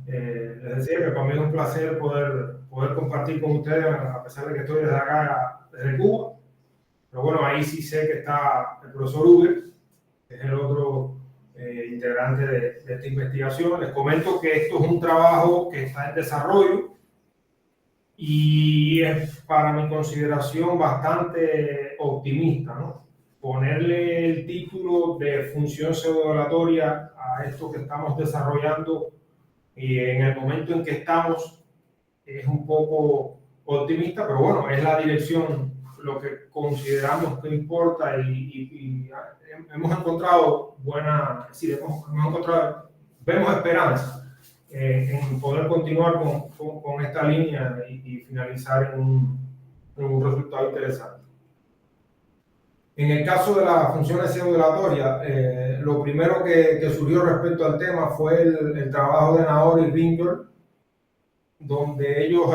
Les decía que para mí es un placer poder compartir con ustedes, a pesar de que estoy desde acá, desde Cuba. Pero bueno, ahí sí sé que está el profesor Uber, que es el otro integrante de esta investigación. Les comento que esto es un trabajo que está en desarrollo y es, para mi consideración, bastante optimista, ¿no? Ponerle el título de función pseudoalatoria a esto que estamos desarrollando y en el momento en que estamos es un poco optimista, pero bueno, es la dirección lo que consideramos que importa y hemos encontrado vemos esperanza en poder continuar con esta línea y finalizar en un resultado interesante. En el caso de las funciones pseudodelatorias, lo primero que surgió respecto al tema fue el trabajo de Nahor y Ringel, donde ellos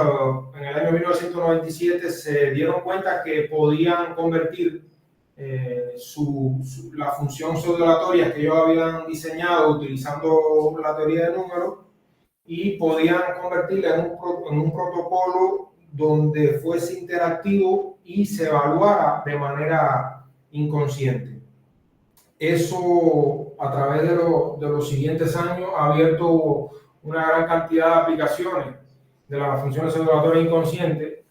en el año 1997 se dieron cuenta que podían convertir la función pseudodelatoria que ellos habían diseñado utilizando la teoría de números y podían convertirla en un protocolo donde fuese interactivo y se evaluara de manera inconsciente. Eso, a través de los siguientes años, ha abierto una gran cantidad de aplicaciones de las funciones pseudodelatorias inconscientes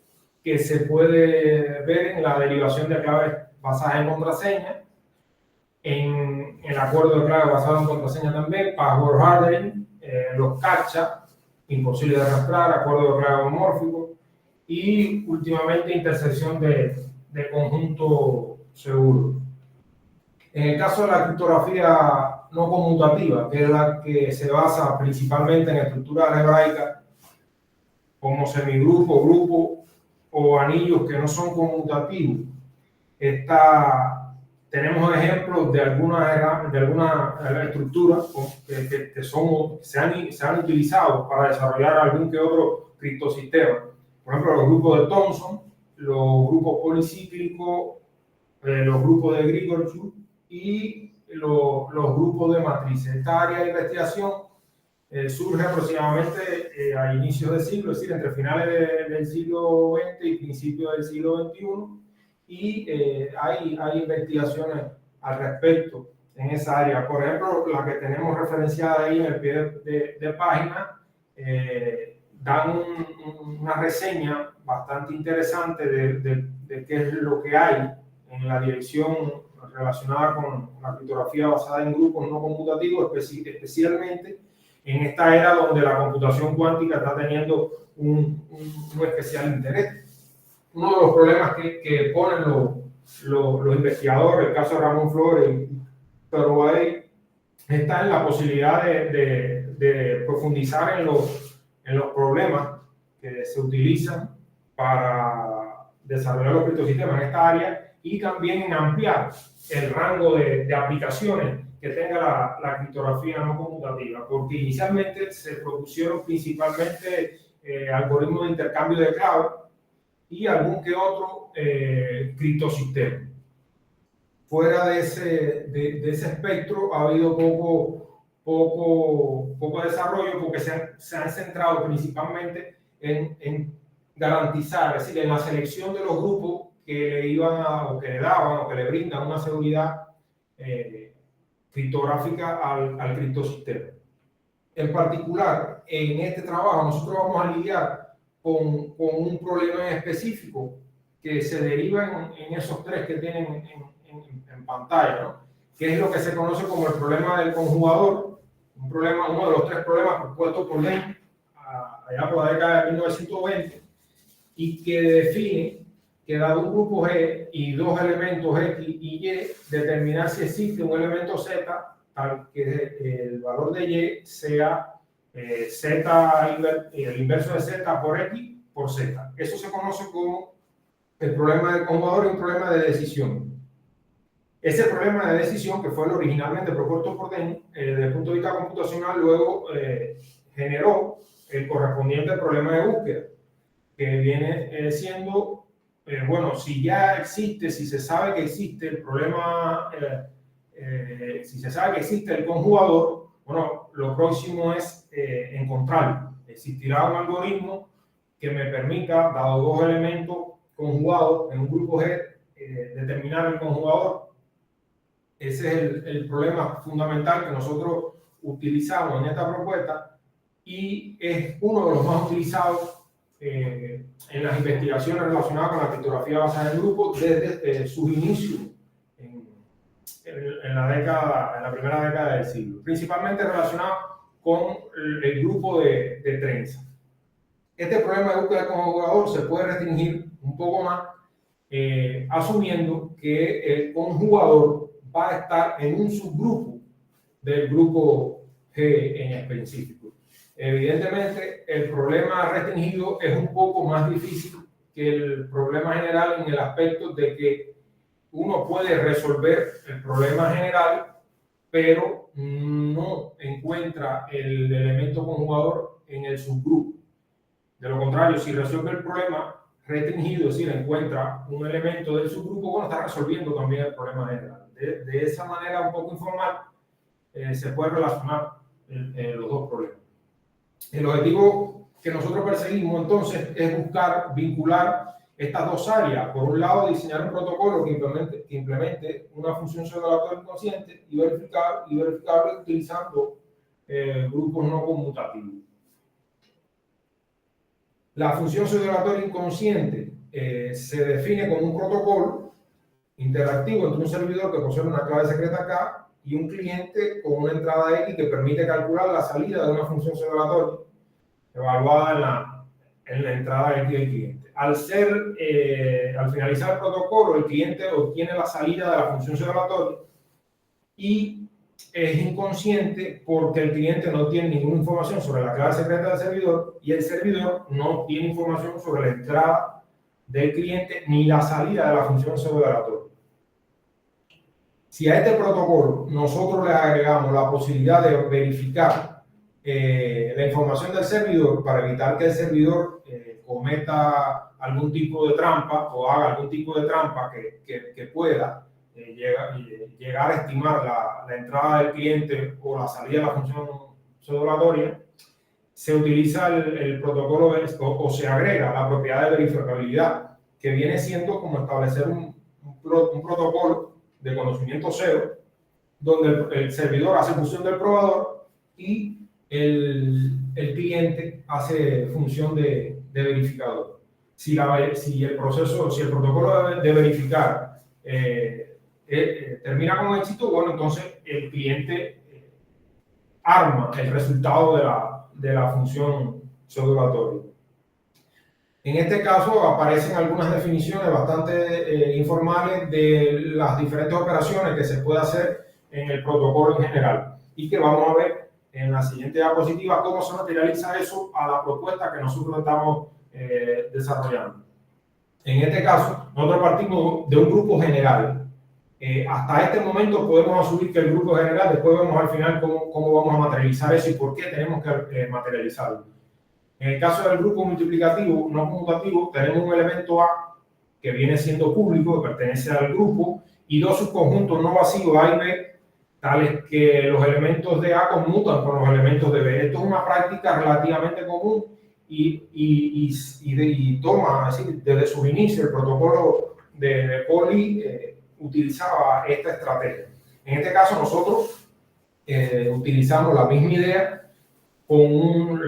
que se puede ver en la derivación de claves basadas en contraseña, en el acuerdo de clave basado en contraseña también, password hardening, los CAPTCHA, imposible de rastrear, acuerdo de clave homomórfico y últimamente intersección de conjunto seguro. En el caso de la criptografía no conmutativa, que es la que se basa principalmente en estructuras algebraicas como semigrupo, grupo o anillos que no son conmutativos, tenemos ejemplos de algunas estructuras que se han utilizado para desarrollar algún que otro criptosistema. Por ejemplo, los grupos de Thomson, los grupos policíclicos, los grupos de Grigorchuk y los grupos de matrices. Esta área de investigación surge aproximadamente a inicios del siglo, es decir, entre finales del siglo XX y principios del siglo XXI, y hay investigaciones al respecto en esa área. Por ejemplo, la que tenemos referenciada ahí en el pie de página, dan una reseña bastante interesante de qué es lo que hay en la dirección relacionada con la criptografía basada en grupos no conmutativos, especialmente en esta era donde la computación cuántica está teniendo un especial interés. Uno de los problemas que ponen los investigadores, el caso de Ramón Flores y Pedro Badey, está en la posibilidad de profundizar en los problemas que se utilizan para desarrollar los criptosistemas en esta área y también en ampliar el rango de aplicaciones que tenga la criptografía no conmutativa, porque inicialmente se propusieron principalmente algoritmos de intercambio de claves y algún que otro criptosistema. Fuera de ese espectro ha habido poco desarrollo porque se han centrado principalmente en garantizar, es decir, en la selección de los grupos que le iban o que le daban o que le brindan una seguridad criptográfica al criptosistema. En particular, en este trabajo nosotros vamos a lidiar con un problema específico que se deriva en esos tres que tienen en pantalla, ¿no? Que es lo que se conoce como el problema del conjugador, uno de los tres problemas propuestos por Lane allá por la década de 1920, y que define que dado un grupo G y dos elementos X y Y, determinar si existe un elemento Z tal que el valor de Y sea el inverso de Z por X por Z. Eso se conoce como el problema del conjugador y un problema de decisión. Ese problema de decisión, que fue el originalmente propuesto por Dehn, desde el punto de vista computacional, luego generó el correspondiente problema de búsqueda, que viene siendo, bueno, si ya existe, si se sabe que existe el problema, si se sabe que existe el conjugador, Bueno, lo próximo es encontrar. Existirá un algoritmo que me permita, dado dos elementos conjugados en un grupo G, determinar el conjugador. Ese es el problema fundamental que nosotros utilizamos en esta propuesta y es uno de los más utilizados en las investigaciones relacionadas con la criptografía basada en grupos desde sus inicios en la primera década del siglo, principalmente relacionado con el grupo de trenza. Este problema de búsqueda de conjugador se puede restringir un poco más asumiendo que el conjugador va a estar en un subgrupo del grupo G en específico. Evidentemente, el problema restringido es un poco más difícil que el problema general en el aspecto de que uno puede resolver el problema general, pero no encuentra el elemento conjugador en el subgrupo. De lo contrario, si resuelve el problema restringido, es decir, encuentra un elemento del subgrupo, bueno, está resolviendo también el problema general. De esa manera un poco informal se puede relacionar los dos problemas. El objetivo que nosotros perseguimos entonces es buscar vincular estas dos áreas. Por un lado, diseñar un protocolo que implemente una función pseudo-aleatoria inconsciente y verificable utilizando grupos no conmutativos. La función pseudo-aleatoria inconsciente se define como un protocolo interactivo entre un servidor que posee una clave secreta K y un cliente con una entrada X que permite calcular la salida de una función pseudo-aleatoria evaluada en la entrada X del cliente. Al finalizar el protocolo, el cliente obtiene la salida de la función pseudo-aleatoria y es inconsciente porque el cliente no tiene ninguna información sobre la clave secreta del servidor y el servidor no tiene información sobre la entrada del cliente ni la salida de la función pseudo-aleatoria. Si a este protocolo nosotros le agregamos la posibilidad de verificar la información del servidor para evitar que el servidor cometa algún tipo de trampa o haga algún tipo de trampa que pueda llegar a estimar la entrada del cliente o la salida de la función pseudo-aleatoria, se utiliza el protocolo o se agrega la propiedad de verificabilidad, que viene siendo como establecer un protocolo de conocimiento cero, donde el servidor hace función del probador y el cliente hace función de verificador. Si el protocolo de verificar termina con éxito, bueno, entonces el cliente arma el resultado de la función pseudo-aleatoria. En este caso aparecen algunas definiciones bastante informales de las diferentes operaciones que se puede hacer en el protocolo en general y que vamos a ver en la siguiente diapositiva cómo se materializa eso a la propuesta que nosotros estamos desarrollando. En este caso, nosotros partimos de un grupo general. Hasta este momento podemos asumir que el grupo general, después vemos al final cómo vamos a materializar eso y por qué tenemos que materializarlo. En el caso del grupo multiplicativo no conmutativo, tenemos un elemento A que viene siendo público, que pertenece al grupo, y dos subconjuntos no vacíos A y B, tales que los elementos de A conmutan con los elementos de B. Esto es una práctica relativamente común y toma, así, desde su inicio, el protocolo de Pauli utilizaba esta estrategia. En este caso, nosotros utilizamos la misma idea con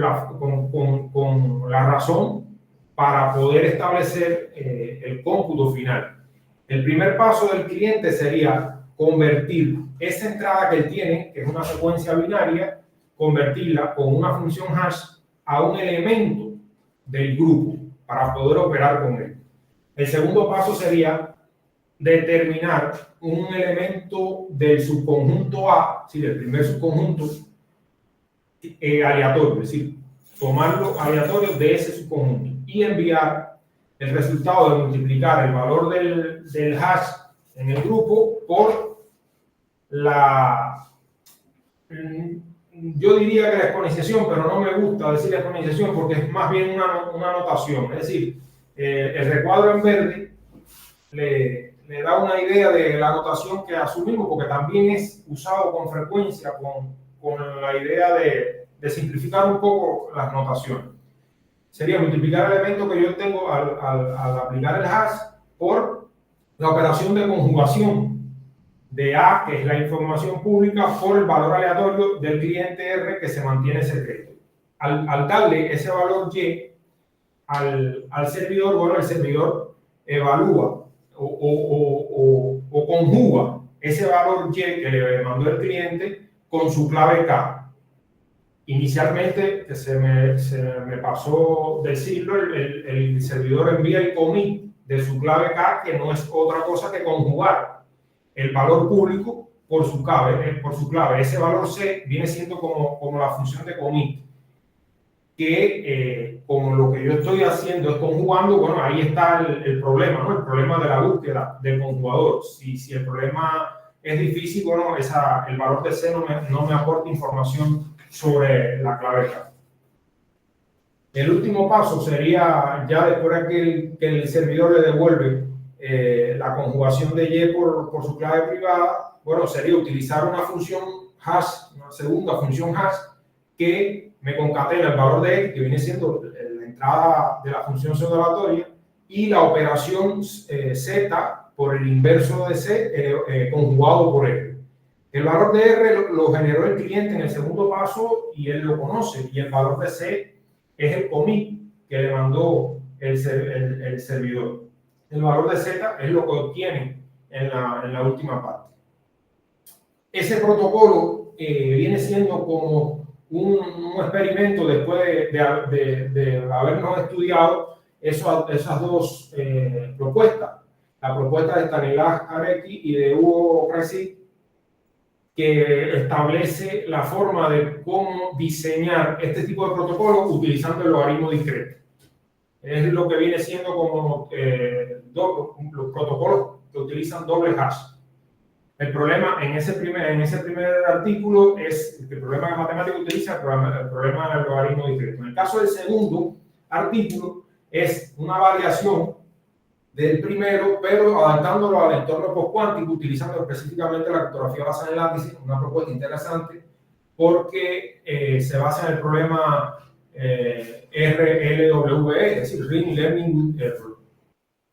la razón para poder establecer el cómputo final. El primer paso del cliente sería convertir esa entrada que él tiene, que es una secuencia binaria, convertirla con una función hash a un elemento del grupo para poder operar con él. El segundo paso sería determinar un elemento del subconjunto A, sí, del primer subconjunto, aleatorio, es decir, tomarlo aleatorio de ese subconjunto y enviar el resultado de multiplicar el valor del hash en el grupo por yo diría que la exponenciación, pero no me gusta decir la exponenciación porque es más bien una notación, es decir, el recuadro en verde le da una idea de la notación que asumimos porque también es usado con frecuencia con con la idea de simplificar un poco las notaciones. Sería multiplicar el elemento que yo tengo al aplicar el hash por la operación de conjugación de A, que es la información pública, por el valor aleatorio del cliente R que se mantiene secreto. Al darle ese valor Y al servidor, bueno, el servidor evalúa o conjuga ese valor Y que le mandó el cliente con su clave K. Inicialmente, que se me pasó decirlo, el servidor envía el commit de su clave K, que no es otra cosa que conjugar el valor público por su clave. Ese valor C viene siendo como la función de commit, que como lo que yo estoy haciendo es conjugando, bueno, ahí está el problema, ¿no? El problema de la búsqueda del conjugador. Si el problema es difícil, bueno, el valor de C no me aporta información sobre la clave K. El último paso sería, ya después de que el servidor le devuelve la conjugación de Y por su clave privada, bueno, sería utilizar una función hash, una segunda función hash, que me concatena el valor de X, que viene siendo la entrada de la función pseudolatoria, y la operación Z por el inverso de C conjugado por R. El valor de R lo generó el cliente en el segundo paso y él lo conoce, y el valor de C es el commit que le mandó el servidor. El valor de Z es lo que obtiene en la última parte. Ese protocolo viene siendo como un experimento después de habernos estudiado esas dos propuestas. La propuesta de Stanislas Arecki y de Hugo Krasik, que establece la forma de cómo diseñar este tipo de protocolos utilizando el logaritmo discreto. Es lo que viene siendo como los protocolos que utilizan doble hash. El problema en ese primer artículo es el problema que matemático utiliza, el problema del logaritmo discreto. En el caso del segundo artículo es una variación del primero, pero adaptándolo al entorno postcuántico, utilizando específicamente la criptografía basada en el lápiz, una propuesta interesante porque se basa en el problema RLWE, es decir, Ring Learning Error.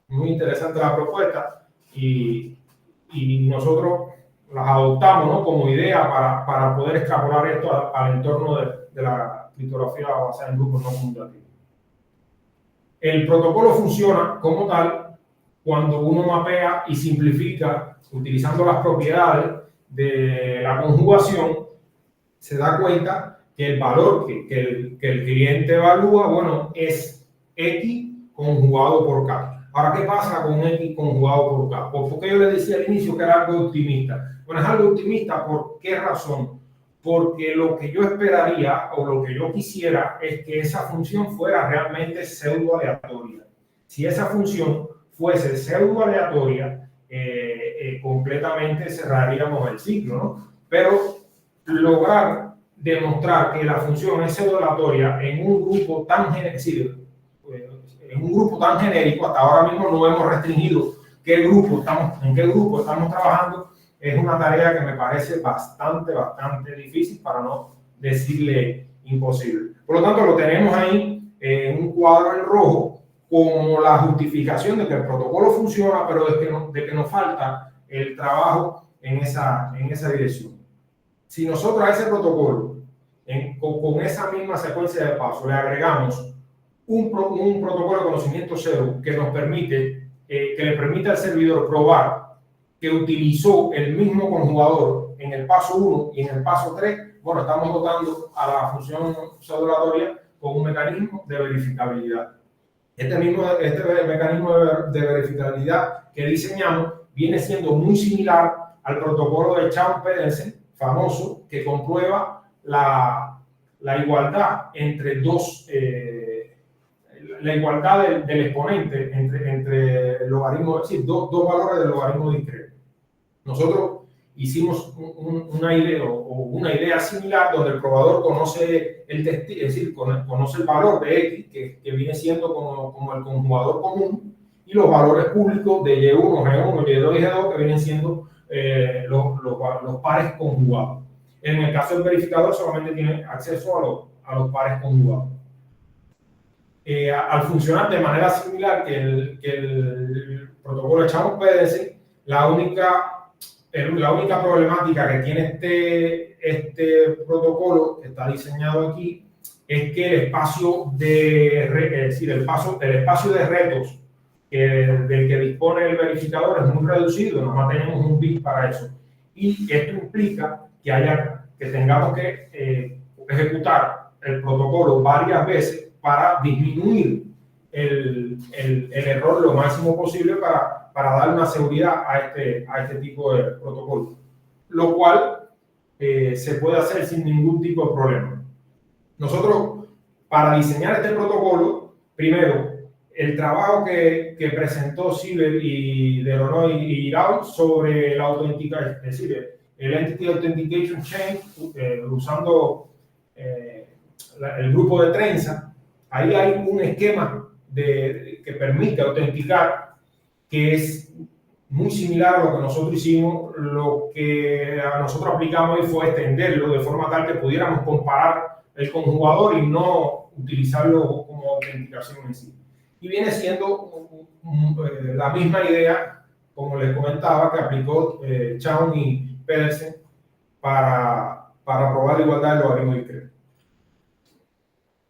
Muy interesante la propuesta y nosotros las adoptamos, ¿no?, como idea para poder extrapolar esto al entorno de la criptografía basada en grupos no conmutativos. El protocolo funciona como tal cuando uno mapea y simplifica utilizando las propiedades de la conjugación. Se da cuenta que el valor que el cliente evalúa, bueno, es X conjugado por K. Ahora, ¿qué pasa con X conjugado por K? ¿Por qué yo le decía al inicio que era algo optimista? Bueno, es algo optimista, ¿por qué razón? Porque lo que yo esperaría o lo que yo quisiera es que esa función fuera realmente pseudo aleatoria. Si esa función fuese pseudo aleatoria, completamente cerraríamos el ciclo, ¿no? Pero lograr demostrar que la función es pseudo aleatoria en un grupo tan genérico, hasta ahora mismo no hemos restringido en qué grupo estamos trabajando, es una tarea que me parece bastante difícil, para no decirle imposible. Por lo tanto, lo tenemos ahí en un cuadro en rojo como la justificación de que el protocolo funciona, pero de que nos falta el trabajo en esa dirección. Si nosotros a ese protocolo, con esa misma secuencia de pasos, le agregamos un protocolo de conocimiento cero que nos permite, que le permite al servidor probar que utilizó el mismo conjugador en el paso 1 y en el paso 3, bueno, estamos dotando a la función pseudolatoria con un mecanismo de verificabilidad. Este mecanismo de verificabilidad que diseñamos viene siendo muy similar al protocolo de Chang-Pedersen, famoso, que comprueba la igualdad entre la igualdad del exponente entre logaritmos, es decir, dos valores del logaritmo discreto. Nosotros hicimos una idea similar donde el probador conoce el testigo, es decir, conoce el valor de X, que viene siendo como el conjugador común, y los valores públicos de Y1, G1, Y2 y G2, que vienen siendo los pares conjugados. En el caso del verificador solamente tiene acceso a los pares conjugados. Al funcionar de manera similar que el protocolo de Chamus-Pedersen, la única problemática que tiene este protocolo que está diseñado aquí es que el espacio de retos del que dispone el verificador es muy reducido, nomás tenemos un bit para eso. Y esto implica que tengamos que ejecutar el protocolo varias veces para disminuir el error lo máximo posible para dar una seguridad a este tipo de protocolo, lo cual se puede hacer sin ningún tipo de problema. Nosotros, para diseñar este protocolo, primero, el trabajo que presentó Sibel y Deronoy y Raul sobre la autenticación, es decir, el Entity Authentication Chain, usando el grupo de trenza. Ahí hay un esquema que permite autenticar, que es muy similar a lo que nosotros hicimos. Lo que a nosotros aplicamos hoy fue extenderlo de forma tal que pudiéramos comparar el conjugador y no utilizarlo como autenticación en sí. Y viene siendo la misma idea, como les comentaba, que aplicó Chaum y Pedersen para probar la igualdad de logaritmo discreto.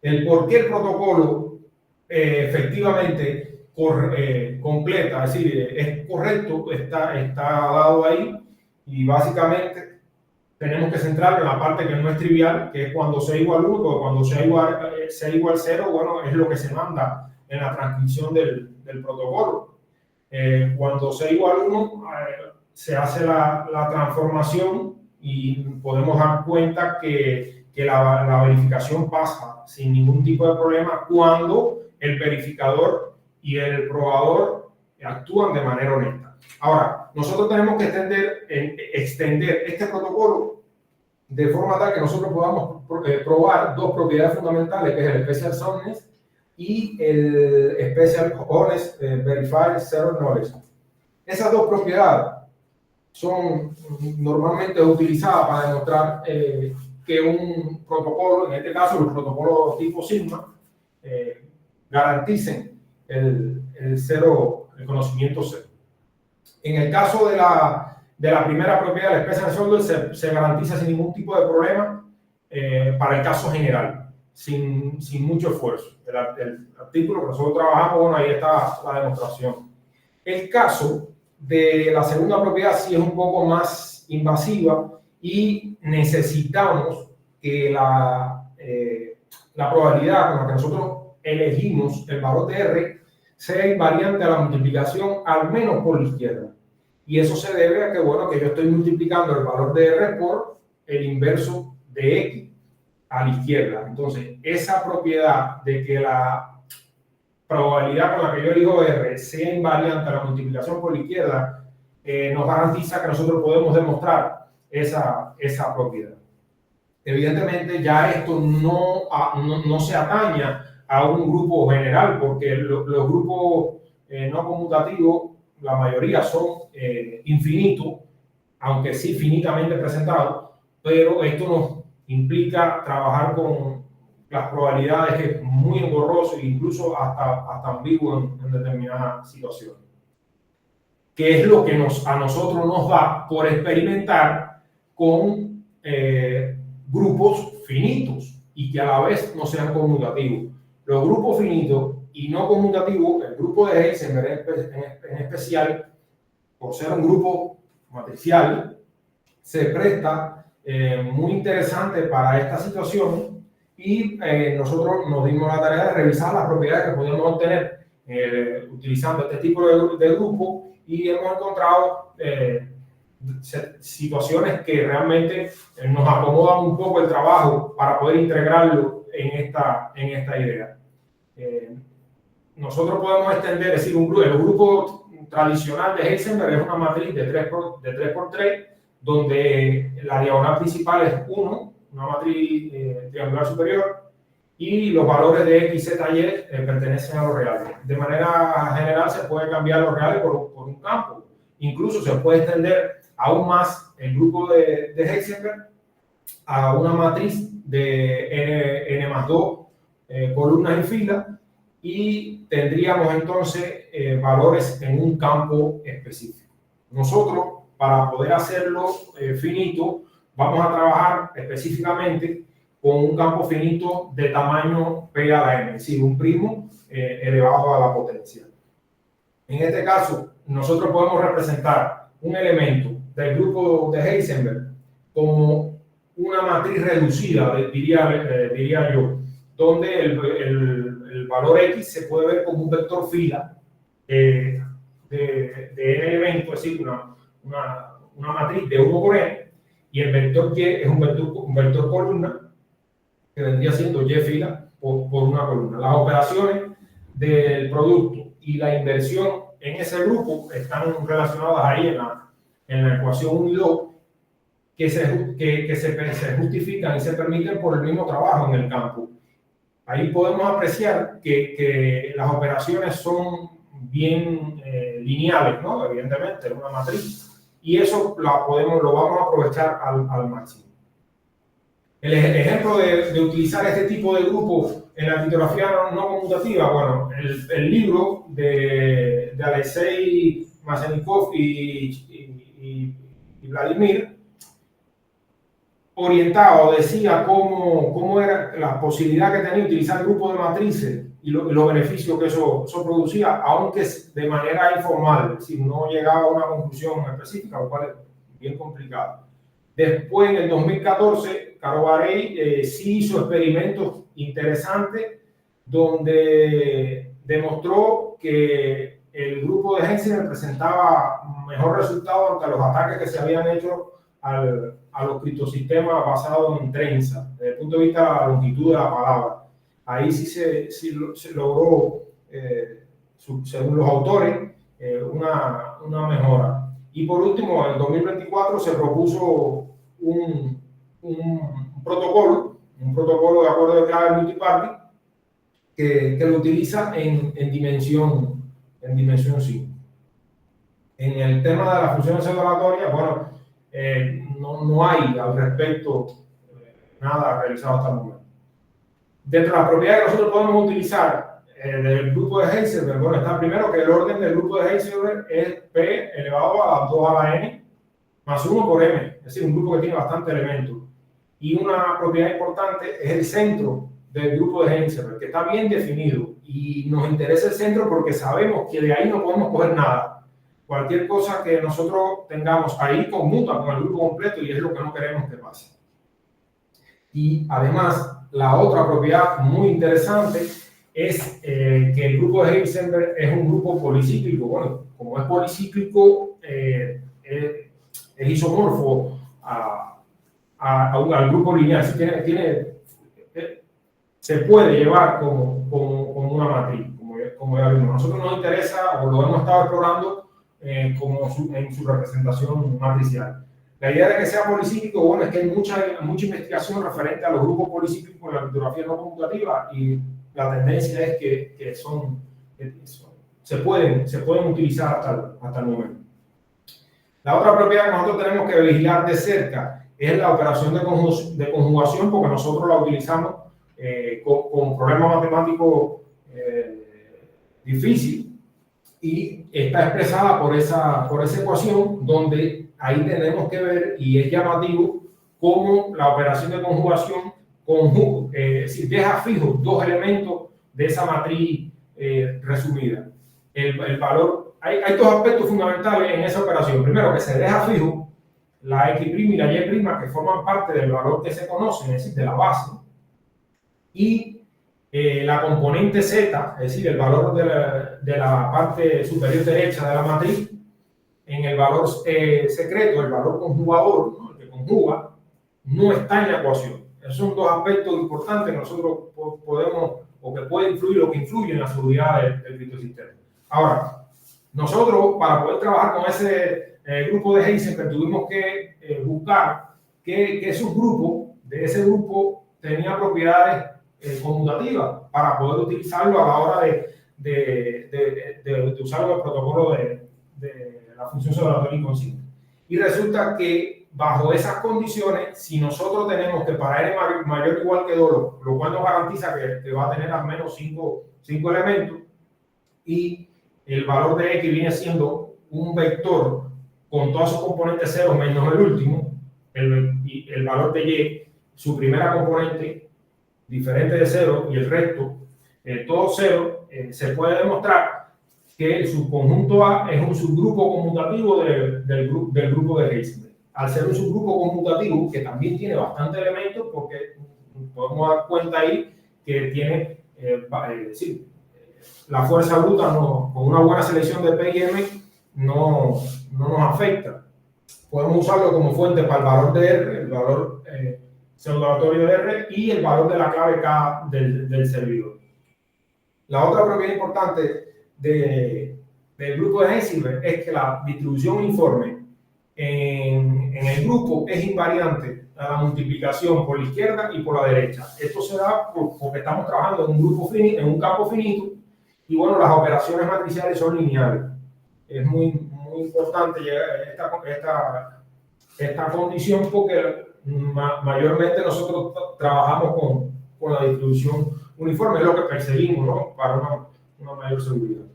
El por qué el protocolo efectivamente completa, es decir, es correcto, está dado ahí, y básicamente tenemos que centrarlo en la parte que no es trivial, que es cuando sea igual 1, porque cuando sea igual 0, bueno, es lo que se manda en la transcripción del protocolo. Cuando sea igual 1, se hace la transformación y podemos dar cuenta que la verificación pasa sin ningún tipo de problema cuando el verificador y el probador actúan de manera honesta. Ahora, nosotros tenemos que extender este protocolo de forma tal que nosotros podamos probar dos propiedades fundamentales, que es el Special Soundness y el Special Honest Verified Zero Knowledge. Esas dos propiedades son normalmente utilizadas para demostrar que un protocolo, en este caso los protocolos tipo Sigma, garanticen el conocimiento cero. En el caso de la primera propiedad, el Special Soundness, se garantiza sin ningún tipo de problema para el caso general, sin mucho esfuerzo. El artículo que nosotros trabajamos, bueno, ahí está la demostración. El caso de la segunda propiedad sí es un poco más invasiva y necesitamos que la probabilidad con la que nosotros elegimos el valor de R sea invariante a la multiplicación al menos por la izquierda. Y eso se debe a que, bueno, que yo estoy multiplicando el valor de R por el inverso de X a la izquierda. Entonces, esa propiedad de que la probabilidad con la que yo elijo R sea invariante a la multiplicación por la izquierda, nos garantiza que nosotros podemos demostrar esa propiedad. Evidentemente, ya esto no se ataña a un grupo general, porque los grupos no conmutativos, la mayoría son infinitos, aunque sí finitamente presentados, pero esto nos implica trabajar con las probabilidades, que es muy engorroso e incluso hasta ambiguo en determinadas situaciones. Que es lo que a nosotros nos da por experimentar con grupos finitos y que a la vez no sean conmutativos. Los grupos finitos y no conmutativos, el grupo de Heisenberg en especial, por ser un grupo matricial, se presta muy interesante para esta situación, y nosotros nos dimos la tarea de revisar las propiedades que podíamos obtener utilizando este tipo de grupo, y hemos encontrado situaciones que realmente nos acomodan un poco el trabajo para poder integrarlo en esta idea. Nosotros podemos extender, es decir, el grupo tradicional de Heisenberg es una matriz de 3×3, donde la diagonal principal es 1, una matriz triangular superior, y los valores de X, Z y Y pertenecen a los reales. De manera general se puede cambiar los reales por un campo. Incluso se puede extender aún más el grupo de Heisenberg a una matriz de n+2 columnas en fila, y tendríamos entonces valores en un campo específico. Nosotros, para poder hacerlo finito, vamos a trabajar específicamente con un campo finito de tamaño P a la n, es decir, un primo elevado a la potencia. En este caso, nosotros podemos representar un elemento del grupo de Heisenberg como una matriz reducida, diría yo, donde el valor X se puede ver como un vector fila de n elementos, es decir, una matriz de 1 por n, y el vector Y es un vector columna, que vendría siendo Y fila por una columna. Las operaciones del producto y la inversión en ese grupo están relacionadas ahí en la ecuación 1 y 2, que se justifican y se permiten por el mismo trabajo en el campo. Ahí podemos apreciar que las operaciones son bien lineales, ¿no? Evidentemente, es una matriz, y eso lo vamos a aprovechar al máximo. El ejemplo de utilizar este tipo de grupo en la criptografía no conmutativa, bueno, el libro de Alexei Maslenikov y Vladimir decía cómo era la posibilidad que tenía utilizar el grupo de matrices y los beneficios que eso producía, aunque de manera informal, es decir, no llegaba a una conclusión específica, lo cual es bien complicado. Después, en el 2014, Caro Barey sí hizo experimentos interesantes donde demostró que el grupo de Heisenberg presentaba mejor resultado ante los ataques que se habían hecho a los criptosistemas basados en trenza, desde el punto de vista de la longitud de la palabra. Ahí sí se logró, según los autores, una mejora. Y por último, en el 2024 se propuso un protocolo de acuerdo de clave multiparty que lo utiliza en dimensión 5. En el tema de las funciones elaboratorias, bueno, no hay al respecto nada realizado hasta el momento. Dentro de las propiedades que nosotros podemos utilizar del grupo de Heisenberg, bueno, está primero que el orden del grupo de Heisenberg es P elevado a 2 a la n más 1 por m, es decir, un grupo que tiene bastantes elementos. Y una propiedad importante es el centro del grupo de Heisenberg, que está bien definido, y nos interesa el centro porque sabemos que de ahí no podemos coger nada. Cualquier cosa que nosotros tengamos ahí conmuta con el grupo completo, y es lo que no queremos que pase. Y además, la otra propiedad muy interesante es que el grupo de Heisenberg es un grupo policíclico. Bueno, como es policíclico, es isomorfo al grupo lineal. Se puede llevar como una matriz, como ya vimos. A nosotros nos interesa, o lo hemos estado explorando, en su representación matricial. La idea de que sea policíclico, bueno, es que hay mucha investigación referente a los grupos policíclicos en la criptografía no conmutativa, y la tendencia es que se pueden utilizar hasta el momento. La otra propiedad que nosotros tenemos que vigilar de cerca es la operación de conjugación, porque nosotros la utilizamos con problemas matemáticos difíciles, y está expresada por esa ecuación, donde ahí tenemos que ver, y es llamativo, cómo la operación de conjugación es decir, deja fijos dos elementos de esa matriz resumida. El valor, hay dos aspectos fundamentales en esa operación. Primero, que se deja fijo la X' y la Y', que forman parte del valor que se conoce, es decir, de la base, y la componente Z, es decir, el valor de la parte superior derecha de la matriz, en el valor secreto, el valor conjugador, ¿no? El que conjuga, no está en la ecuación. Esos son dos aspectos importantes que nosotros podemos, o que puede influir, o que influyen en la seguridad del criptosistema. Ahora, nosotros, para poder trabajar con ese grupo de Heisenberg, tuvimos que buscar qué subgrupo de ese grupo tenía propiedades conmutativas para poder utilizarlo a la hora de usar el protocolo de la función observatoria inconsciente. Y resulta que bajo esas condiciones, si nosotros tenemos que para n mayor o igual que 2, lo cual nos garantiza que va a tener al menos 5 elementos, y el valor de x viene siendo un vector con todos sus componentes cero menos el último, y el valor de y, su primera componente diferente de 0 y el resto todo 0, se puede demostrar que el subconjunto A es un subgrupo conmutativo del grupo de Heisenberg. Al ser un subgrupo conmutativo, que también tiene bastantes elementos, porque podemos dar cuenta ahí que tiene, sí, la fuerza bruta con una buena selección de P y M no nos afecta. Podemos usarlo como fuente para el valor de R, el valor pseudo-aleatorio de R, y el valor de la clave K del servidor. La otra propiedad importante del grupo de Heisenberg es que la distribución uniforme en el grupo es invariante a la multiplicación por la izquierda y por la derecha. Esto se da porque estamos trabajando en un grupo finito, en un campo finito, y bueno, las operaciones matriciales son lineales. Es muy importante esta condición porque mayormente nosotros trabajamos con la distribución uniforme, es lo que perseguimos, ¿no? Para una mayor seguridad.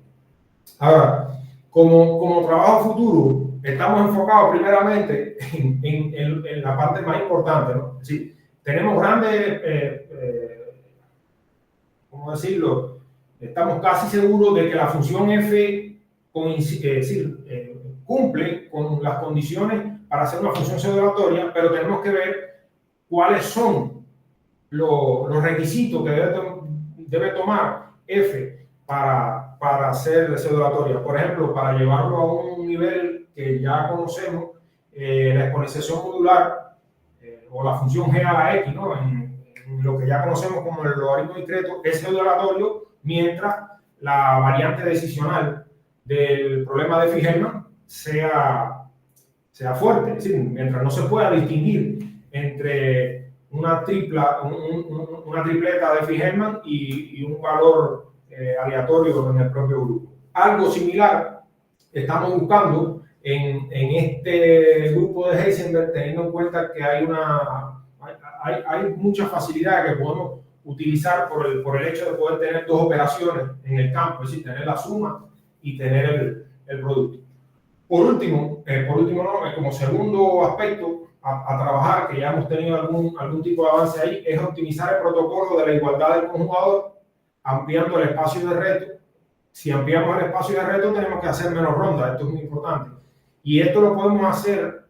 Ahora, como trabajo futuro, estamos enfocados primeramente en la parte más importante, ¿no? Sí, tenemos grandes, ¿cómo decirlo? Estamos casi seguros de que la función f cumple con las condiciones para hacer una función pseudo-aleatoria, pero tenemos que ver cuáles son los requisitos que debe tomar f para hacer pseudo-aleatoria. Por ejemplo, para llevarlo a un nivel que ya conocemos, la exponenciación modular o la función g a la x, ¿no? En lo que ya conocemos como el logaritmo discreto, es pseudo-aleatorio, mientras la variante decisional del problema de Phi-Hellman sea fuerte, es decir, mientras no se pueda distinguir entre una tripleta de Phi-Hellman y un valor aleatorio en el propio grupo. Algo similar estamos buscando en este grupo de Heisenberg, teniendo en cuenta que hay muchas facilidades que podemos utilizar por el hecho de poder tener dos operaciones en el campo, es decir, tener la suma y tener el producto. Por último, como segundo aspecto a trabajar, que ya hemos tenido algún tipo de avance ahí, es optimizar el protocolo de la igualdad del conjugador, ampliando el espacio de reto. Si ampliamos el espacio de reto, tenemos que hacer menos rondas, esto es muy importante. Y esto lo podemos hacer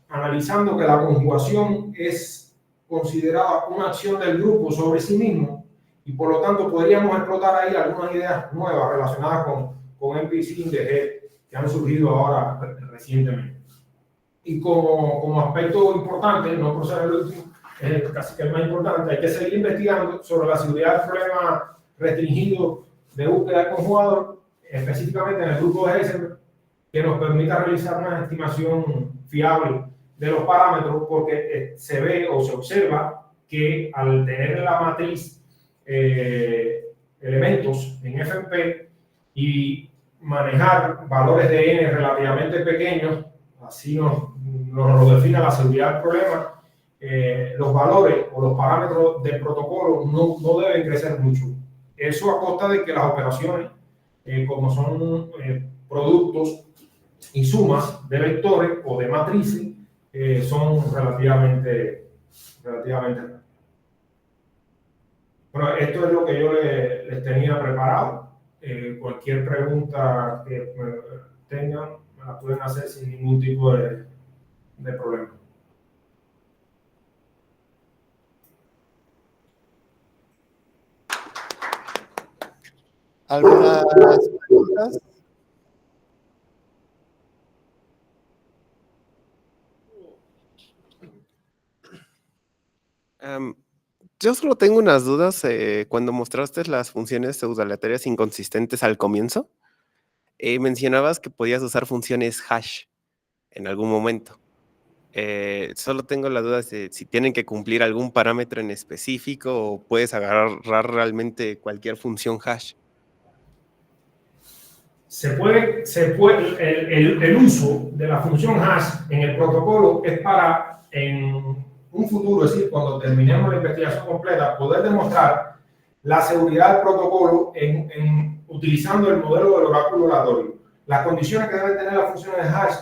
analizando que la conjugación es considerada una acción del grupo sobre sí mismo, y por lo tanto podríamos explotar ahí algunas ideas nuevas relacionadas con MPC de G que han surgido ahora recientemente. Y como aspecto importante, no por ser el último, casi que el más importante, hay que seguir investigando sobre la seguridad del problema restringido de búsqueda del conjugador, específicamente en el grupo de Heisenberg, que nos permita realizar una estimación fiable de los parámetros, porque se ve o se observa que al tener en la matriz elementos en FP y manejar valores de n relativamente pequeños, así nos lo define la seguridad del problema, los valores o los parámetros del protocolo no deben crecer mucho. Eso a costa de que las operaciones, como son productos y sumas de vectores o de matrices, son relativamente bueno, esto es lo que yo les tenía preparado. Cualquier pregunta que tengan, me la pueden hacer sin ningún tipo de problema. ¿Algunas preguntas? Yo solo tengo unas dudas. Cuando mostraste las funciones pseudo-aleatorias inconsistentes al comienzo, mencionabas que podías usar funciones hash en algún momento. Solo tengo la duda de si tienen que cumplir algún parámetro en específico o puedes agarrar realmente cualquier función hash. el uso de la función hash en el protocolo es para, en un futuro, es decir, cuando terminemos la investigación completa, poder demostrar la seguridad del protocolo utilizando el modelo del oráculo oratorio. Las condiciones que deben tener las funciones de hash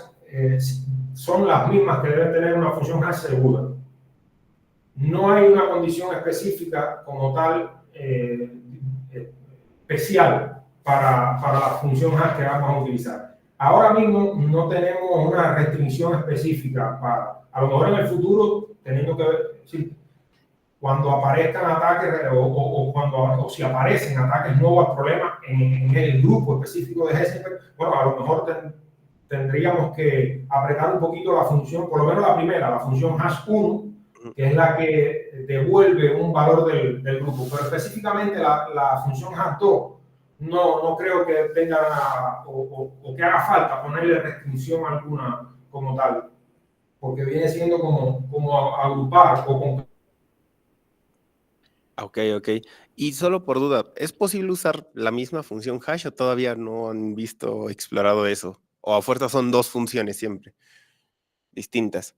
son las mismas que debe tener una función hash segura. No hay una condición específica como tal especial para la función hash que vamos a utilizar. Ahora mismo no tenemos una restricción específica a lo mejor en el futuro teniendo que ver, sí, cuando aparezcan ataques o si aparecen ataques nuevos al problema en el grupo específico de Heisenberg, bueno, a lo mejor tendríamos que apretar un poquito la función, por lo menos la primera, la función hash 1, que es la que devuelve un valor del grupo, pero específicamente la función hash 2 no creo que tenga o que haga falta ponerle restricción alguna como tal, porque viene siendo como agrupar o Ok. Y solo por duda, ¿es posible usar la misma función hash o todavía no han visto o explorado eso? ¿O a fuerza son dos funciones siempre distintas?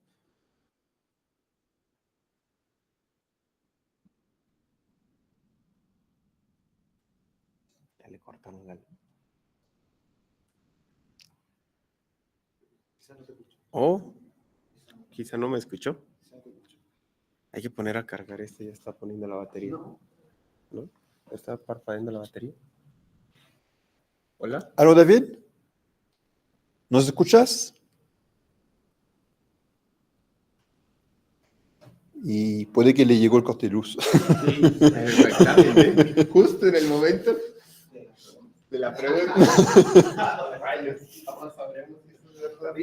Ya le cortamos la... Oh, quizá no me escuchó. Hay que poner a cargar ya está poniendo la batería. ¿No? ¿Está parpadeando la batería? ¿Hola? ¿Aló, David? ¿Nos escuchas? Y puede que le llegó el corte de luz. Sí, exactamente. Justo en el momento de la pregunta. Rayos, ahora sabremos si esto es verdad.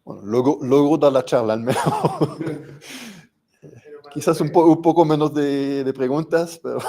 Bueno, luego dar la charla al menos. Quizás un poco menos de preguntas, pero...